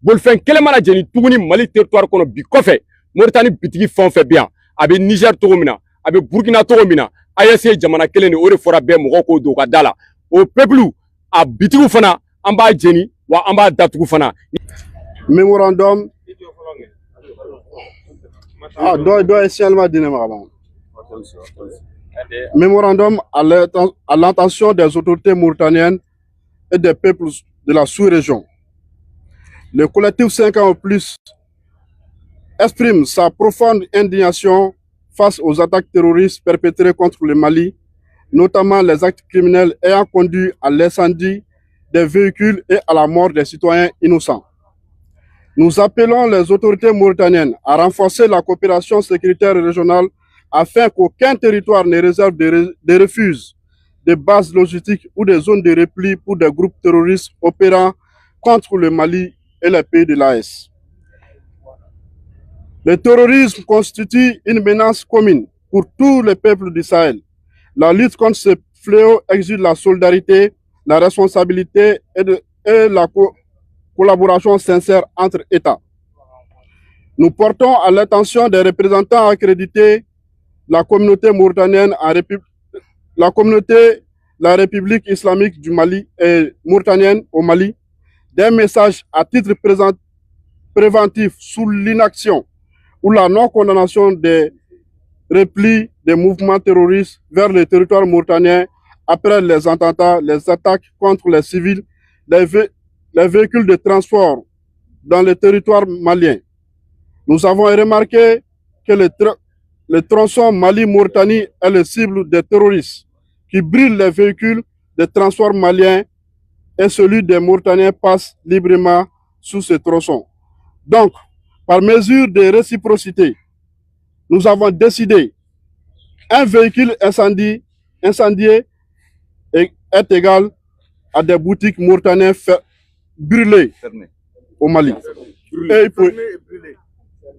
bolfɛn kelen mana jeni tuguni Mali territoire kɔnɔ bi kɔfɛ Mauritanie bitigi fɛn o fɛn bɛ yan a bɛ Niger cogo min na a bɛ Burkina cogo min na AES ye jamana kelen de o de fɔra bɛɛ mɔgɔw k'o don u ka da la o peuple a bitigiw fana an b'a jeni wa an b'a datugu fana. Mémorandum Mémorandum à l'intention des autorités mauritaniennes et des peuples de la sous-région. Le collectif 5 ans ou plus exprime sa profonde indignation face aux attaques terroristes perpétrées contre le Mali, notamment les actes criminels ayant conduit à l'incendie des véhicules et à la mort des citoyens innocents. Nous appelons les autorités mauritaniennes à renforcer la coopération sécuritaire régionale afin qu'aucun territoire ne réserve des refuges, des bases logistiques ou des zones de repli pour des groupes terroristes opérant contre le Mali et les pays de l'AES. Le terrorisme constitue une menace commune pour tous les peuples du Sahel. La lutte contre ce fléau exige la solidarité, la responsabilité et la collaboration sincère entre États. Nous portons à l'attention des représentants accrédités la communauté mauritanienne la République islamique du Mali et mauritanienne au Mali des messages à titre préventif sous l'inaction ou la non-condamnation des replis des mouvements terroristes vers le territoire mauritanien après les attentats, les attaques contre les civils, les véhicules de transport dans le territoire malien. Nous avons remarqué que le tronçon Mali-Mauritanie est le cible des terroristes qui brûlent les véhicules de transport maliens et celui des Mauritaniens passe librement sous ce tronçon. Donc, par mesure de réciprocité, nous avons décidé un véhicule incendié est égal à des boutiques mauritaniennes brûlées au Mali.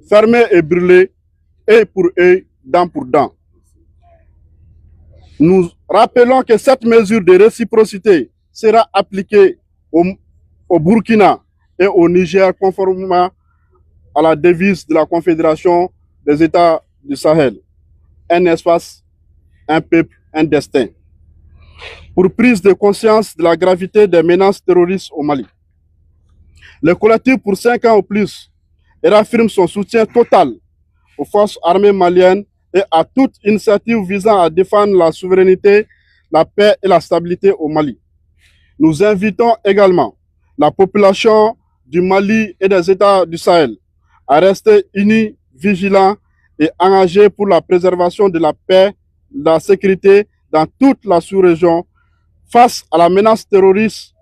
Fermées et brûlées, œil pour œil, dent pour dent. Nous rappelons que cette mesure de réciprocité sera appliquée au Burkina et au Niger conformément à la devise de la Confédération des États du Sahel. Un espace, un peuple, un destin. Pour prise de conscience de la gravité des menaces terroristes au Mali. Le collectif pour 5 ans ou plus réaffirme son soutien total aux forces armées maliennes et à toute initiative visant à défendre la souveraineté, la paix et la stabilité au Mali. Nous invitons également la population du Mali et des États du Sahel à rester unis, vigilants et engagés pour la préservation de la paix, de la sécurité dans toute la sous-région. Face à la menace terroriste,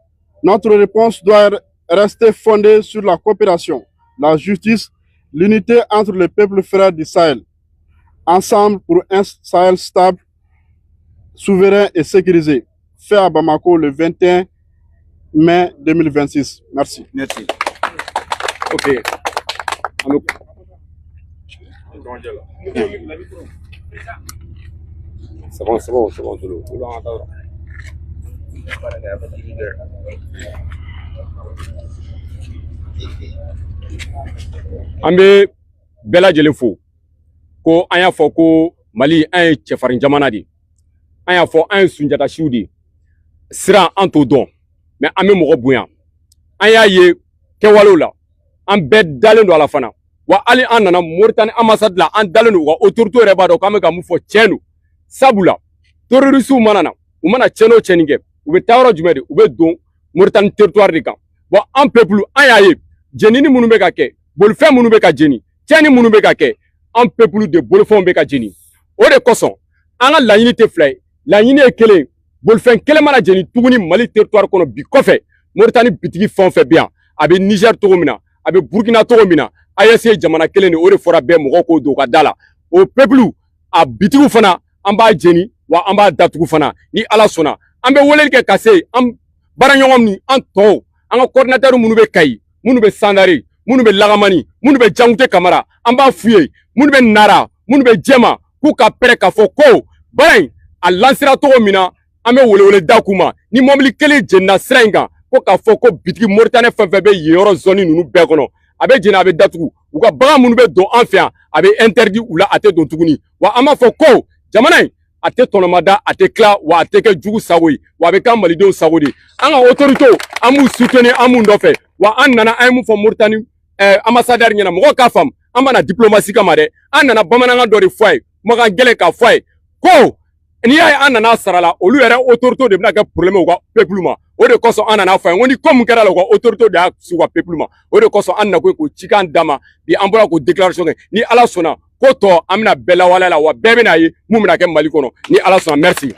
notre réponse doit rester fondée sur la coopération, la justice, l'unité entre les peuples frères du Sahel. Ensemble pour un Sahel stable, souverain et sécurisé. Fait à Bamako le 21 mai 2026. Merci. Merci. Ok. C'est bon. An bɛ bɛɛ lajɛlen fo ko an y'a fɔ ko Mali an ye cɛfarin jamana de an y'a fɔ an ye sunjatasiw de siran an t'o dɔn mais an bɛ mɔgɔ bonya an y'a ye kɛwalew la an bɛɛ dalen don a la fana wa hali an nana Mauritanie ambassade la an dalen don wa autorité yɛrɛ b'a dɔn k'an bɛ ka mun fɔ tiɲɛ don sabula terroristes mana na u mana tiɲɛ o tiɲɛni kɛ u bɛ taa yɔrɔ jumɛn de u bɛ don Mauritanie territoire de kan bon an peuple an y'a ye jenini minnu bɛ ka kɛ bolifɛn minnu bɛ ka jeni tiɲɛni minnu bɛ ka kɛ an peuple de bolifɛnw bɛ ka jeni o de kosɔn an ka laɲini tɛ fila ye laɲini ye kelen bolifɛn kelen mana jeni tuguni Mali territoire kɔnɔ bi kɔfɛ Mauritanie bitigi fɛn o fɛn bɛ yan a bɛ Niger cogo min na a bɛ Burkina cogo min na AES ye jamana kelen de o de fɔra bɛɛ mɔgɔw k'o don u ka da la o peuple a bitigiw fana an b'a jeni wa an b'a datugu fana ni Ala sɔnna an bɛ weleli kɛ ka se an baaraɲɔgɔn ni an tɔw an ka coordinateur minnu bɛ Kayi minnu bɛ Sandare minnu bɛ Lagamani minnu bɛ Jankute Kamara an b'a f'u ye minnu bɛ Nara minnu bɛ Jɛma k'u ka pɛrɛ k'a fɔ ko baara in a lancera cogo min na an bɛ welewele da k'u ma ni mobili kelen jenina sira in kan ko k'a fɔ ko bitigi Mauritanie fɛn fɛn bɛ yen yɔrɔ zone ninnu bɛɛ kɔnɔ a bɛ jɛn a bɛ datugu u ka bagan minnu bɛ don an fɛ yan a bɛ interdit u la a tɛ don tuguni wa an b'a fɔ ko jamana in a tɛ tɔnɔmada a tɛ tila wa a tɛ kɛ jugu sago ye wa a bɛ kɛ malidenw sago de an ka autorité an b'u soutenir an b'u nɔfɛ wa an nana an ye mun fɔ Mauritanie ambassadeur ɲɛna mɔgɔw k'a faamu an bɛna diplomatie kama dɛ an nana bamanankan dɔ de fɔ a ye kumakan gɛlɛn k'a fɔ a ye ko n'i y'a ye an nana sara la olu yɛrɛ autorité de bɛna kɛ problème u ka peuple ma o de kosɔn an nana fɔ a ye ko ni ko min kɛra la u ka autorité de y'a su u ka peuple ma o de kosɔn an nakun ye k'o cikan d'a ma bi an bɔra k'o déclaration kɛ ni Ala sɔnna ko tɔ an bɛna bɛɛ lawaleya la wa bɛɛ bɛna ye mun bɛna kɛ Mali kɔnɔ ni Ala sɔnna merci.